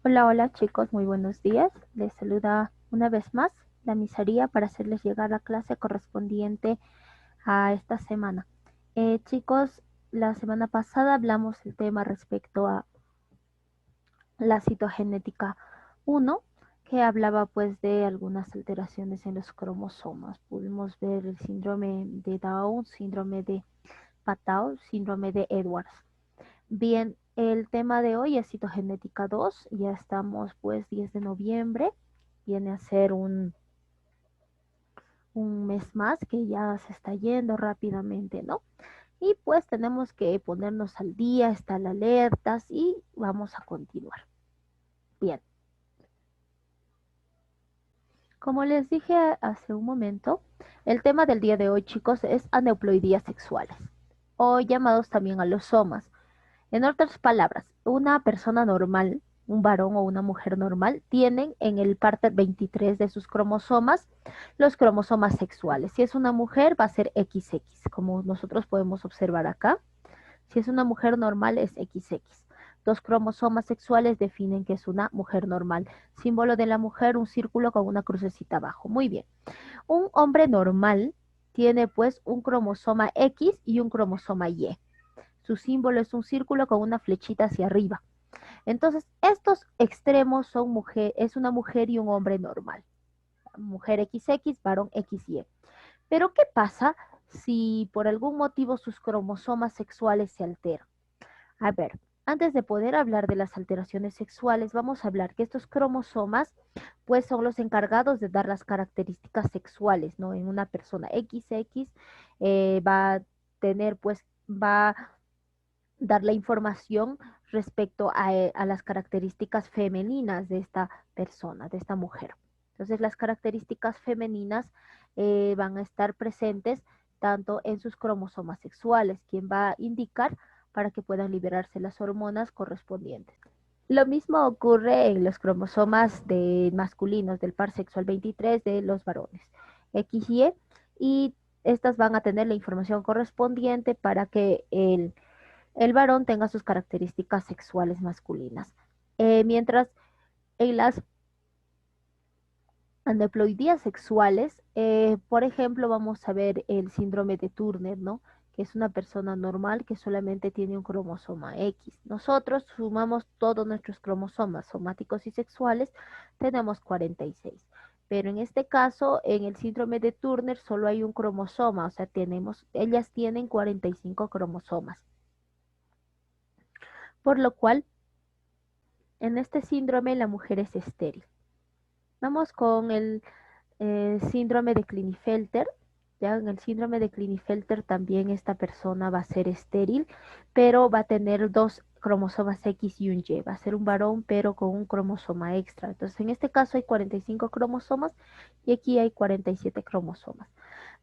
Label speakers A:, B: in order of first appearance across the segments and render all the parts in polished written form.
A: Hola, hola chicos, muy buenos días. Les saluda una vez más la misaría para hacerles llegar la clase correspondiente a esta semana. Chicos, la semana pasada hablamos el tema respecto a la citogenética 1, que hablaba pues de algunas alteraciones en los cromosomas. Pudimos ver el síndrome de Down, síndrome de Patau, síndrome de Edwards. Bien, el tema de hoy es citogenética 2. Ya estamos pues 10 de noviembre. Viene a ser un mes más que ya se está yendo rápidamente, ¿no? Y pues tenemos que ponernos al día, estar alertas y vamos a continuar. Bien, como les dije hace un momento, el tema del día de hoy, chicos, es aneuploidías sexuales, o llamados también alosomas. En otras palabras, una persona normal, un varón o una mujer normal, tienen en el parte 23 de sus cromosomas los cromosomas sexuales. Si es una mujer, va a ser XX, como nosotros podemos observar acá. Si es una mujer normal, es XX. Dos cromosomas sexuales definen que es una mujer normal. Símbolo de la mujer, un círculo con una crucecita abajo. Muy bien. Un hombre normal tiene pues un cromosoma X y un cromosoma Y. Su símbolo es un círculo con una flechita hacia arriba. Entonces, estos extremos son mujer, es una mujer y un hombre normal. Mujer XX, varón XY. Pero, ¿qué pasa si por algún motivo sus cromosomas sexuales se alteran? A ver, antes de poder hablar de las alteraciones sexuales, vamos a hablar que estos cromosomas, pues son los encargados de dar las características sexuales, ¿no? En una persona XX va a tener, pues, va dar la información respecto a las características femeninas de esta persona, de esta mujer. Entonces, las características femeninas van a estar presentes tanto en sus cromosomas sexuales, quien va a indicar para que puedan liberarse las hormonas correspondientes. Lo mismo ocurre en los cromosomas de masculinos del par sexual 23 de los varones, XY, y estas van a tener la información correspondiente para que el varón tenga sus características sexuales masculinas. Mientras en las aneuploidías sexuales, por ejemplo, vamos a ver el síndrome de Turner, ¿no? Que es una persona normal que solamente tiene un cromosoma X. Nosotros sumamos todos nuestros cromosomas somáticos y sexuales, tenemos 46. Pero en este caso, en el síndrome de Turner solo hay un cromosoma, o sea, ellas tienen 45 cromosomas. Por lo cual, en este síndrome la mujer es estéril. Vamos con el síndrome de Klinefelter. Ya en el síndrome de Klinefelter también esta persona va a ser estéril, pero va a tener dos cromosomas X y un Y. Va a ser un varón, pero con un cromosoma extra. Entonces, en este caso hay 45 cromosomas y aquí hay 47 cromosomas.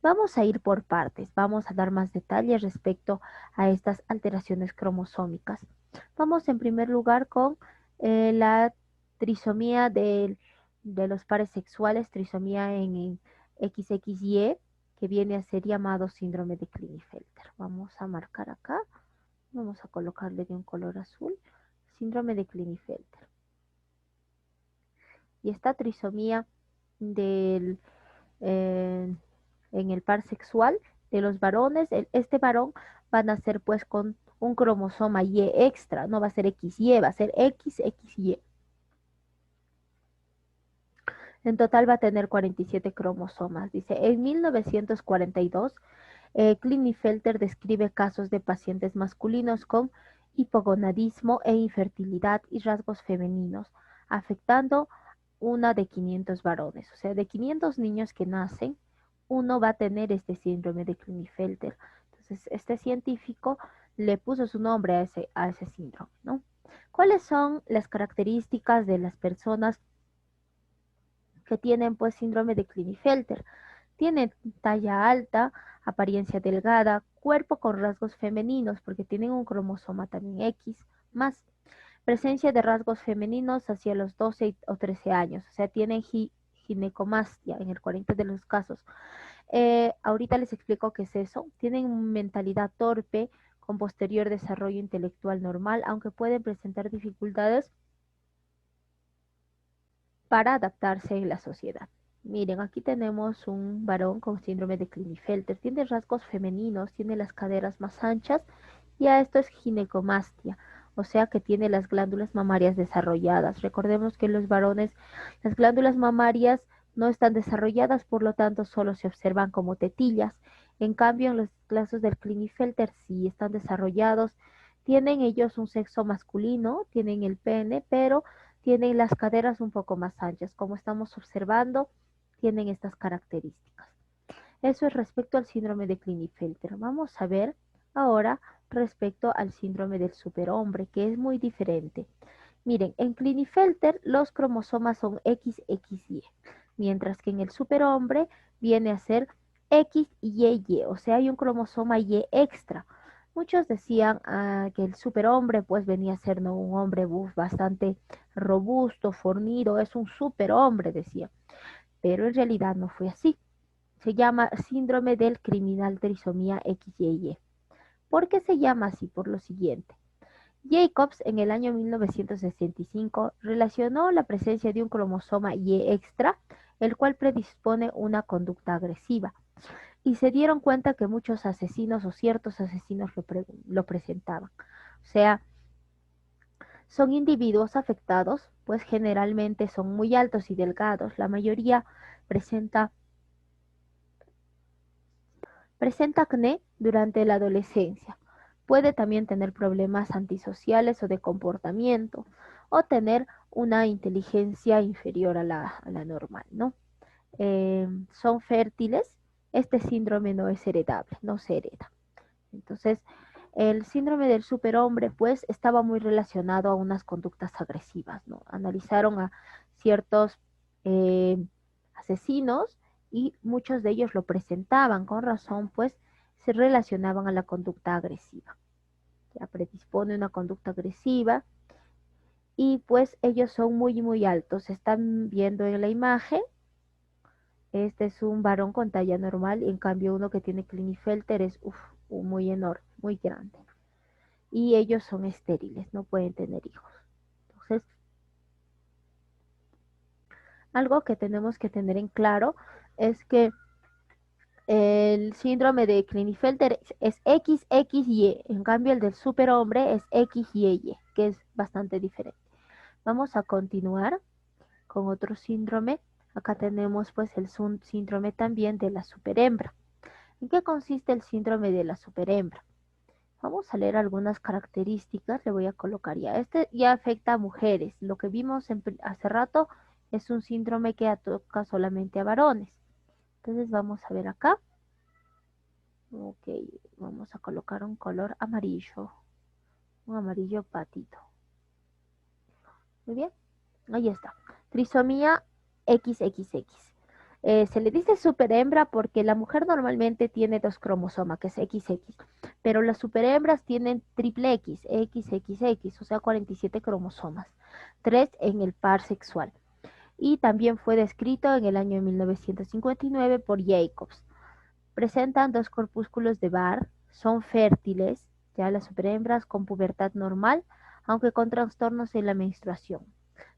A: Vamos a ir por partes. Vamos a dar más detalles respecto a estas alteraciones cromosómicas. Vamos en primer lugar con la trisomía de los pares sexuales, trisomía en XXY, que viene a ser llamado síndrome de Klinefelter. Vamos a marcar acá, vamos a colocarle de un color azul, síndrome de Klinefelter. Y esta trisomía del, eh, en el par sexual de los varones, este varón va a nacer pues con un cromosoma Y extra, no va a ser XY, va a ser XXY. En total va a tener 47 cromosomas. Dice, en 1942, Klinefelter describe casos de pacientes masculinos con hipogonadismo e infertilidad y rasgos femeninos, afectando una de 500 varones. O sea, de 500 niños que nacen, uno va a tener este síndrome de Klinefelter. Entonces, este científico le puso su nombre a ese síndrome, ¿no? ¿Cuáles son las características de las personas que tienen pues síndrome de Klinefelter? Tienen talla alta, apariencia delgada, cuerpo con rasgos femeninos porque tienen un cromosoma también X, más presencia de rasgos femeninos hacia los 12 o 13 años, o sea, tienen ginecomastia en el 40 de los casos. Ahorita les explico qué es eso. Tienen mentalidad torpe con posterior desarrollo intelectual normal, aunque pueden presentar dificultades para adaptarse en la sociedad. Miren, aquí tenemos un varón con síndrome de Klinefelter. Tiene rasgos femeninos, tiene las caderas más anchas y a esto es ginecomastia, o sea que tiene las glándulas mamarias desarrolladas. Recordemos que en los varones las glándulas mamarias no están desarrolladas, por lo tanto solo se observan como tetillas. En cambio, en los casos del Klinefelter sí están desarrollados. Tienen ellos un sexo masculino, tienen el pene, pero tienen las caderas un poco más anchas. Como estamos observando, tienen estas características. Eso es respecto al síndrome de Klinefelter. Vamos a ver ahora respecto al síndrome del superhombre, que es muy diferente. Miren, en Klinefelter los cromosomas son XXY, mientras que en el superhombre viene a ser XYY, o sea, hay un cromosoma Y extra. Muchos decían que el superhombre pues venía a ser, ¿no?, un hombre bastante robusto, fornido, es un superhombre, decían, pero en realidad no fue así. Se llama síndrome del criminal trisomía XY. ¿Por qué se llama así? Por lo siguiente. Jacobs en el año 1965 relacionó la presencia de un cromosoma Y extra, el cual predispone una conducta agresiva, y se dieron cuenta que muchos asesinos o ciertos asesinos lo presentaban. O sea, son individuos afectados, pues generalmente son muy altos y delgados. La mayoría presenta, presenta acné durante la adolescencia. Puede también tener problemas antisociales o de comportamiento, o tener una inteligencia inferior a la normal, ¿no? Son fértiles. Este síndrome no es heredable, no se hereda. Entonces, el síndrome del superhombre, pues, estaba muy relacionado a unas conductas agresivas, ¿no? Analizaron a ciertos eh, asesinos y muchos de ellos lo presentaban con razón, pues, se relacionaban a la conducta agresiva. Ya predispone una conducta agresiva y pues ellos son muy, muy altos. Están viendo en la imagen, este es un varón con talla normal, y en cambio uno que tiene Klinefelter es muy enorme, muy grande. Y ellos son estériles, no pueden tener hijos. Entonces, algo que tenemos que tener en claro es que el síndrome de Klinefelter es XXY, en cambio el del superhombre es XYY, que es bastante diferente. Vamos a continuar con otro síndrome. Acá tenemos pues el síndrome también de la superhembra. ¿En qué consiste el síndrome de la superhembra? Vamos a leer algunas características, le voy a colocar ya. Este ya afecta a mujeres. Lo que vimos hace rato es un síndrome que toca solamente a varones. Entonces vamos a ver acá. Ok, vamos a colocar un color amarillo. Un amarillo patito. Muy bien, ahí está. Trisomía XXX. Se le dice superhembra porque la mujer normalmente tiene dos cromosomas, que es XX, pero las superhembras tienen triple X, XXX, o sea, 47 cromosomas, 3 en el par sexual. Y también fue descrito en el año 1959 por Jacobs. Presentan dos corpúsculos de Barr, son fértiles, ya las superhembras con pubertad normal, aunque con trastornos en la menstruación.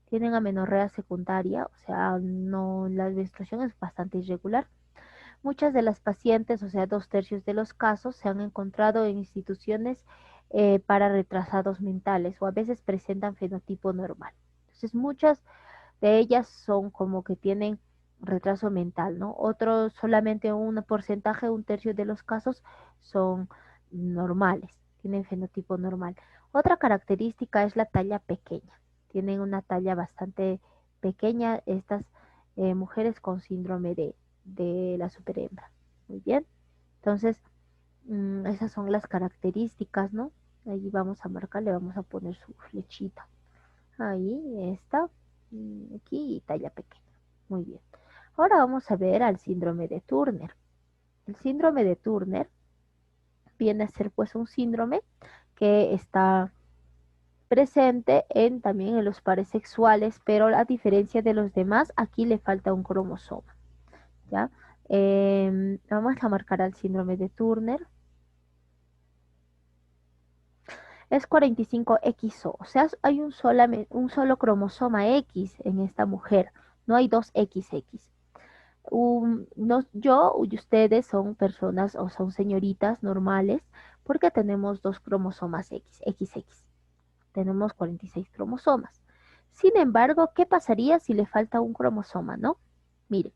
A: Tienen amenorrea secundaria, o sea, no, la menstruación es bastante irregular. Muchas de las pacientes, o sea, 2/3 de los casos, se han encontrado en instituciones para retrasados mentales o a veces presentan fenotipo normal. Entonces, muchas de ellas son como que tienen retraso mental, ¿no? Otros, solamente un porcentaje, 1/3 de los casos son normales, tienen fenotipo normal. Otra característica es la talla pequeña. Tienen una talla bastante pequeña estas mujeres con síndrome de la superhembra. Muy bien. Entonces, esas son las características, ¿no? Ahí vamos a marcar, le vamos a poner su flechita. Ahí está. Aquí y talla pequeña. Muy bien. Ahora vamos a ver al síndrome de Turner. El síndrome de Turner viene a ser pues un síndrome que está presente también en los pares sexuales, pero a diferencia de los demás, aquí le falta un cromosoma. ¿Ya? Vamos a marcar al síndrome de Turner. es 45XO, o sea, hay un solo cromosoma X en esta mujer, no hay dos XX. Yo y ustedes son personas o son señoritas normales porque tenemos dos cromosomas XX. Tenemos 46 cromosomas. Sin embargo, ¿qué pasaría si le falta un cromosoma, no? Mire,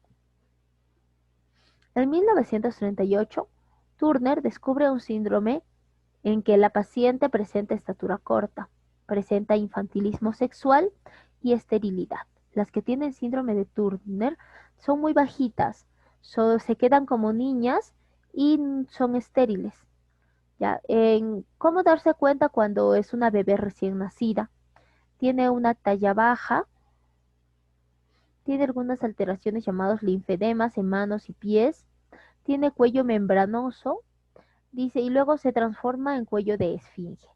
A: en 1938, Turner descubre un síndrome en que la paciente presenta estatura corta, presenta infantilismo sexual y esterilidad. Las que tienen síndrome de Turner son muy bajitas, se quedan como niñas y son estériles. ¿Ya? ¿Cómo darse cuenta cuando es una bebé recién nacida? Tiene una talla baja, tiene algunas alteraciones llamadas linfedemas en manos y pies, tiene cuello membranoso, dice, y luego se transforma en cuello de esfinge.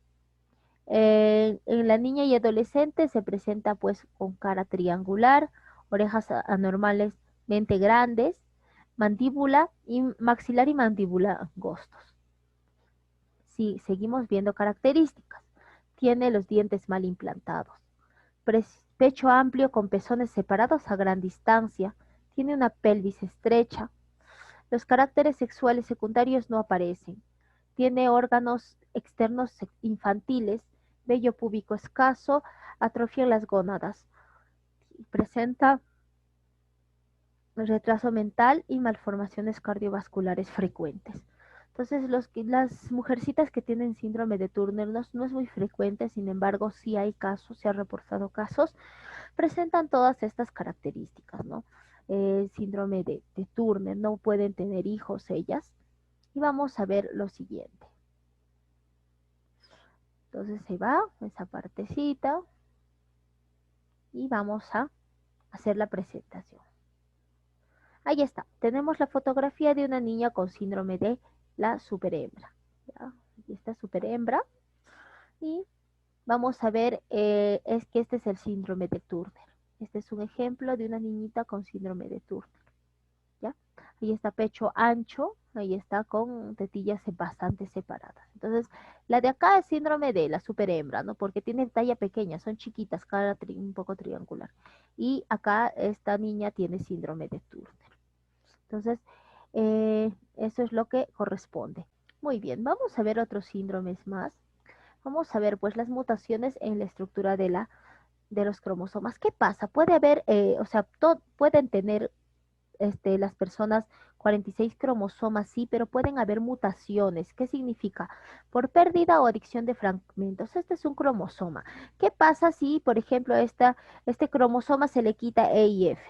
A: En la niña y adolescente se presenta pues con cara triangular, orejas anormalmente grandes, mandíbula y maxilar y mandíbula angostos. Sí, seguimos viendo características. Tiene los dientes mal implantados, pecho amplio con pezones separados a gran distancia, tiene una pelvis estrecha. Los caracteres sexuales secundarios no aparecen. Tiene órganos externos infantiles, vello púbico escaso, atrofia en las gónadas. Presenta retraso mental y malformaciones cardiovasculares frecuentes. Entonces, las mujercitas que tienen síndrome de Turner no es muy frecuente, sin embargo, sí hay casos, se han reportado casos, presentan todas estas características, ¿no? Síndrome de Turner, no pueden tener hijos ellas. Y vamos a ver lo siguiente. Entonces se va esa partecita y vamos a hacer la presentación. Ahí está, tenemos la fotografía de una niña con síndrome de la superhembra. ¿Ya? Aquí está superhembra. Y vamos a ver, es que este es el síndrome de Turner. Este es un ejemplo de una niñita con síndrome de Turner. ¿Ya? Ahí está pecho ancho, ahí está con tetillas bastante separadas. Entonces, la de acá es síndrome de la superhembra, ¿no? Porque tiene talla pequeña, son chiquitas, cara un poco triangular. Y acá esta niña tiene síndrome de Turner. Entonces, eso es lo que corresponde. Muy bien, vamos a ver otros síndromes más. Vamos a ver, pues, las mutaciones en la estructura de los cromosomas. ¿Qué pasa? Puede haber, o sea, pueden tener las personas 46 cromosomas, sí, pero pueden haber mutaciones. ¿Qué significa? Por pérdida o adicción de fragmentos. Este es un cromosoma. ¿Qué pasa si, por ejemplo, este cromosoma se le quita E y F?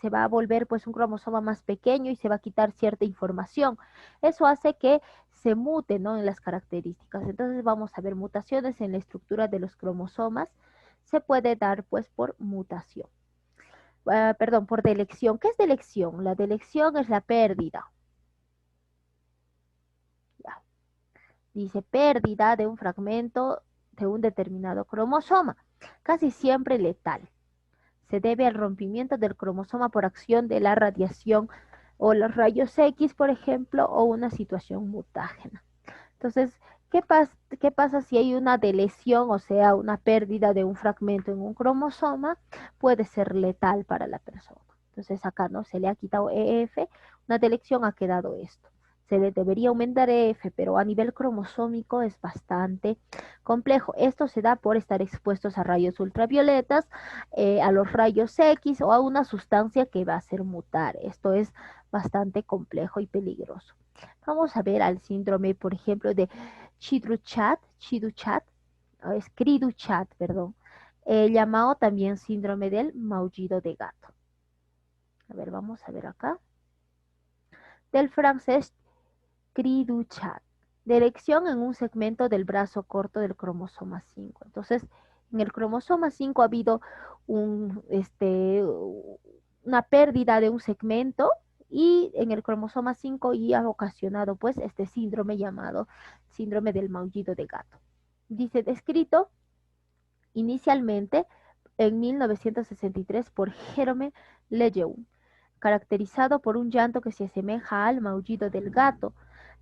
A: Se va a volver pues un cromosoma más pequeño y se va a quitar cierta información. Eso hace que se mute, ¿no? En las características. Entonces vamos a ver mutaciones en la estructura de los cromosomas. Se puede dar pues por mutación. Perdón, por delección. ¿Qué es delección? La delección es la pérdida. Ya. Dice pérdida de un fragmento de un determinado cromosoma, casi siempre letal. Se debe al rompimiento del cromosoma por acción de la radiación o los rayos X, por ejemplo, o una situación mutágena. Entonces, ¿qué pasa si hay una delesión, o sea, una pérdida de un fragmento en un cromosoma? Puede ser letal para la persona. Entonces, acá no se le ha quitado EF, una delección ha quedado esto. Se le debería aumentar EF, pero a nivel cromosómico es bastante complejo. Esto se da por estar expuestos a rayos ultravioletas, a los rayos X o a una sustancia que va a hacer mutar. Esto es bastante complejo y peligroso. Vamos a ver al síndrome, por ejemplo, de Cri-du-chat, perdón, llamado también síndrome del maullido de gato. A ver, vamos a ver acá. Del francés Cri-du-chat, de erección en un segmento del brazo corto del cromosoma 5. Entonces, en el cromosoma 5 ha habido una pérdida de un segmento y en el cromosoma 5 y ha ocasionado pues este síndrome llamado síndrome del maullido de gato. Dice descrito inicialmente en 1963 por Jerome Lejeune, caracterizado por un llanto que se asemeja al maullido del gato.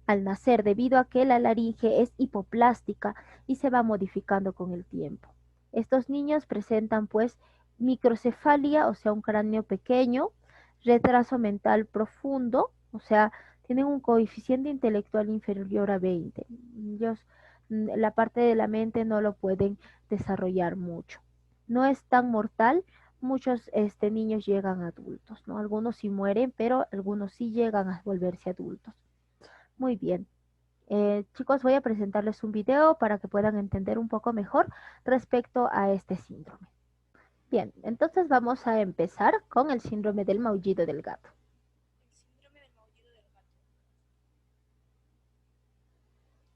A: al nacer debido a que la laringe es hipoplástica y se va modificando con el tiempo. Estos niños presentan pues microcefalia, o sea, un cráneo pequeño, retraso mental profundo, o sea, tienen un coeficiente intelectual inferior a 20. Ellos, la parte de la mente no lo pueden desarrollar mucho. No es tan mortal, muchos niños llegan a adultos, ¿no? Algunos sí mueren, pero algunos sí llegan a volverse adultos. Muy bien. Chicos, voy a presentarles un video para que puedan entender un poco mejor respecto a este síndrome. Bien, entonces vamos a empezar con el síndrome del maullido del gato.
B: El síndrome del maullido del gato.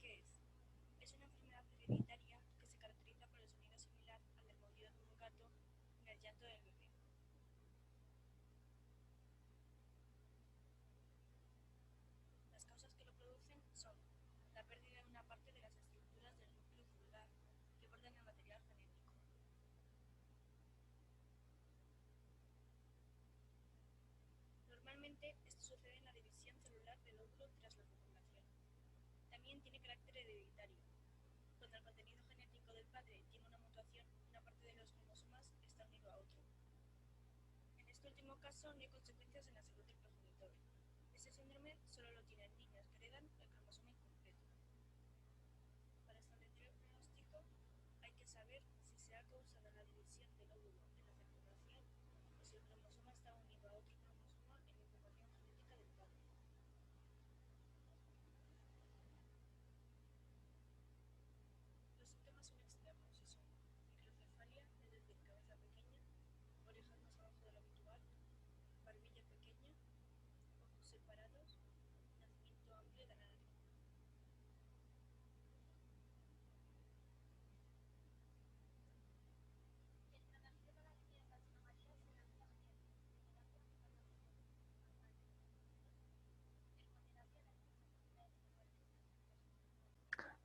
B: ¿Qué es? Es una enfermedad hereditaria que se caracteriza por el sonido similar al del maullido de un gato en el llanto del bebé. Las causas que lo producen son la pérdida de una parte de las estructuras del núcleo celular que portan el material genético. Normalmente, esto sucede en la división celular del óvulo tras la fecundación. También tiene carácter hereditario. Cuando el contenido genético del padre tiene una mutación, una parte de los cromosomas está unido a otro. En este último caso, no hay consecuencias en la salud del progenitor. Este síndrome solo lo tienen niños que heredan el cromosoma incompleto. Para establecer el pronóstico, hay que saber si se ha causado la división del óvulo en la fecundación o si el cromosoma está unido a otro cromosoma en la información genética del padre. Los síntomas son externos y son microcefalia, es decir, cabeza pequeña, orejas más abajo de lo habitual, barbilla pequeña, ojos separados, nacimiento amplio de la nariz.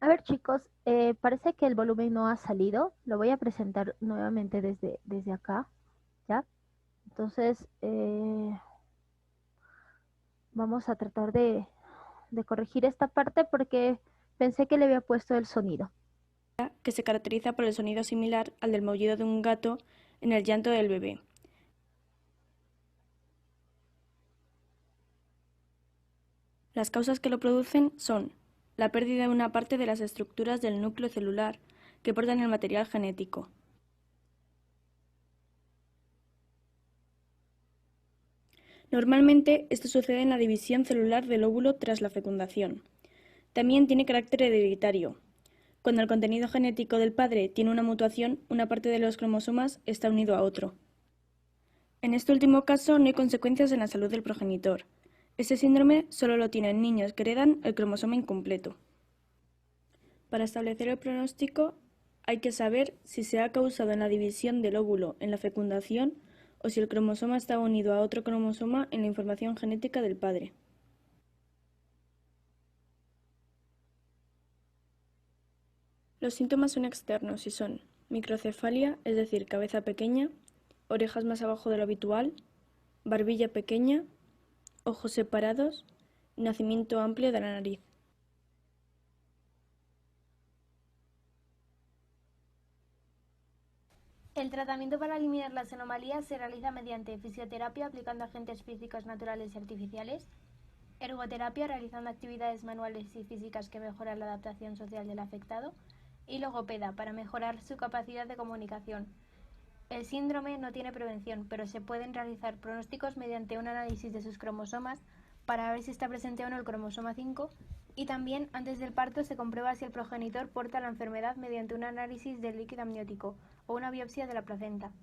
A: A ver, chicos, parece que el volumen no ha salido. Lo voy a presentar nuevamente desde acá, ¿ya? Entonces, vamos a tratar de corregir esta parte porque pensé que le había puesto el sonido.
B: Que se caracteriza por el sonido similar al del maullido de un gato en el llanto del bebé. Las causas que lo producen son la pérdida de una parte de las estructuras del núcleo celular que portan el material genético. Normalmente, esto sucede en la división celular del óvulo tras la fecundación. También tiene carácter hereditario. Cuando el contenido genético del padre tiene una mutación, una parte de los cromosomas está unido a otro. En este último caso, no hay consecuencias en la salud del progenitor. Este síndrome solo lo tienen niños que heredan el cromosoma incompleto. Para establecer el pronóstico, hay que saber si se ha causado en la división del óvulo en la fecundación o si el cromosoma está unido a otro cromosoma en la información genética del padre. Los síntomas son externos y son microcefalia, es decir, cabeza pequeña, orejas más abajo de lo habitual, barbilla pequeña, ojos separados, nacimiento amplio de la nariz.
C: El tratamiento para eliminar las anomalías se realiza mediante fisioterapia aplicando agentes físicos naturales y artificiales, ergoterapia realizando actividades manuales y físicas que mejoran la adaptación social del afectado y logopeda para mejorar su capacidad de comunicación. El síndrome no tiene prevención, pero se pueden realizar pronósticos mediante un análisis de sus cromosomas para ver si está presente o no el cromosoma 5 y también antes del parto se comprueba si el progenitor porta la enfermedad mediante un análisis del líquido amniótico o una biopsia de la placenta.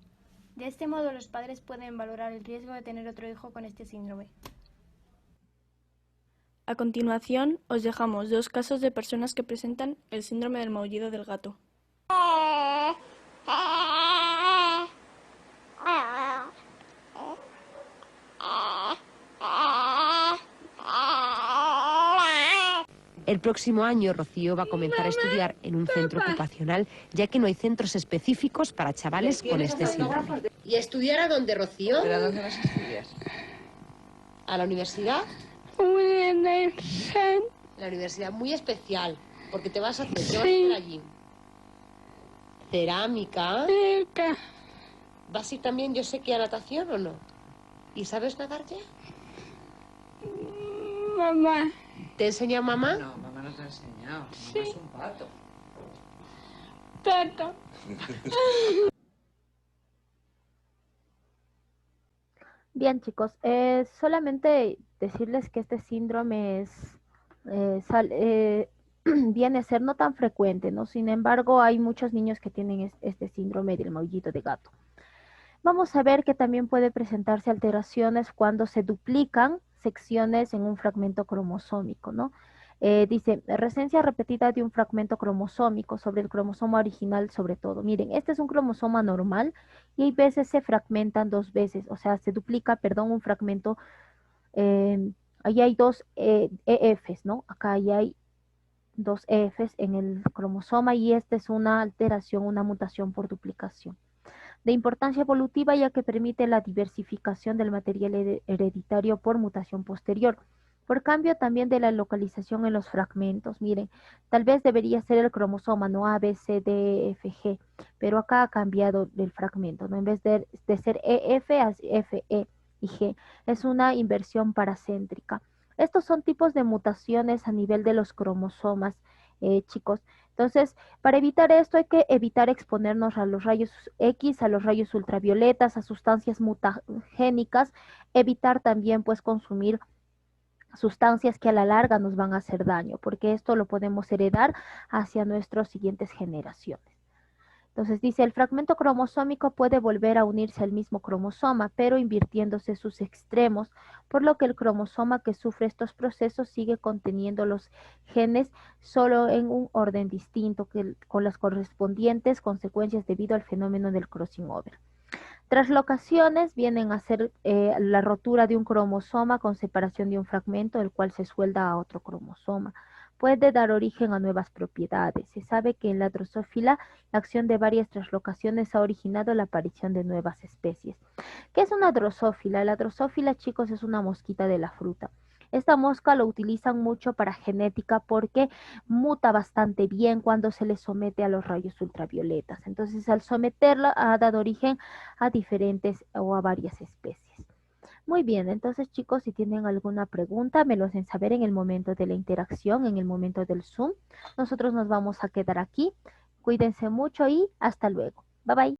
C: De este modo los padres pueden valorar el riesgo de tener otro hijo con este síndrome.
B: A continuación, os dejamos dos casos de personas que presentan el síndrome del maullido del gato.
D: El próximo año, Rocío va a comenzar a estudiar en un centro ocupacional, ya que no hay centros específicos para chavales con este síndrome. ¿Y a estudiar a dónde, Rocío?
E: ¿Pero a dónde vas a estudiar?
D: ¿A la universidad? La universidad muy especial, porque te vas a hacer,
E: Sí.
D: ¿qué vas a hacer allí? Cerámica.
E: Cerca.
D: ¿Vas a ir también, yo sé que a natación o no? ¿Y sabes nadar ya?
E: Mamá.
D: ¿Te enseña mamá?
F: No, mamá no te ha enseñado. Mamá
E: Sí.
F: es un pato.
E: Tato.
A: Bien, chicos, solamente decirles que este síndrome viene a ser no tan frecuente, ¿no? Sin embargo, hay muchos niños que tienen este síndrome del maullito de gato. Vamos a ver que también puede presentarse alteraciones cuando se duplican secciones en un fragmento cromosómico, ¿no? Dice, resencia repetida de un fragmento cromosómico sobre el cromosoma original sobre todo. Miren, este es un cromosoma normal y hay veces se fragmentan dos veces, o sea, se duplica, perdón, un fragmento. Ahí hay dos EFs, ¿no? Acá ahí hay dos EFs en el cromosoma y esta es una alteración, una mutación por duplicación de importancia evolutiva ya que permite la diversificación del material hereditario por mutación posterior. Por cambio también de la localización en los fragmentos. Miren, tal vez debería ser el cromosoma, no A, B, C, D, E, F, G, pero acá ha cambiado el fragmento, ¿no? En vez de ser EF, F, E y G. Es una inversión paracéntrica. Estos son tipos de mutaciones a nivel de los cromosomas, chicos. Entonces, para evitar esto hay que evitar exponernos a los rayos X, a los rayos ultravioletas, a sustancias mutagénicas, evitar también pues consumir sustancias que a la larga nos van a hacer daño, porque esto lo podemos heredar hacia nuestras siguientes generaciones. Entonces dice, el fragmento cromosómico puede volver a unirse al mismo cromosoma, pero invirtiéndose sus extremos, por lo que el cromosoma que sufre estos procesos sigue conteniendo los genes solo en un orden distinto, con las correspondientes consecuencias debido al fenómeno del crossing over. Traslocaciones vienen a ser la rotura de un cromosoma con separación de un fragmento, el cual se suelda a otro cromosoma. Puede dar origen a nuevas propiedades. Se sabe que en la drosófila la acción de varias traslocaciones ha originado la aparición de nuevas especies. ¿Qué es una drosófila? La drosófila, chicos, es una mosquita de la fruta. Esta mosca lo utilizan mucho para genética porque muta bastante bien cuando se le somete a los rayos ultravioletas. Entonces, al someterla ha dado origen a diferentes o a varias especies. Muy bien, entonces chicos, si tienen alguna pregunta, me lo hacen saber en el momento de la interacción, en el momento del Zoom. Nosotros nos vamos a quedar aquí. Cuídense mucho y hasta luego. Bye bye.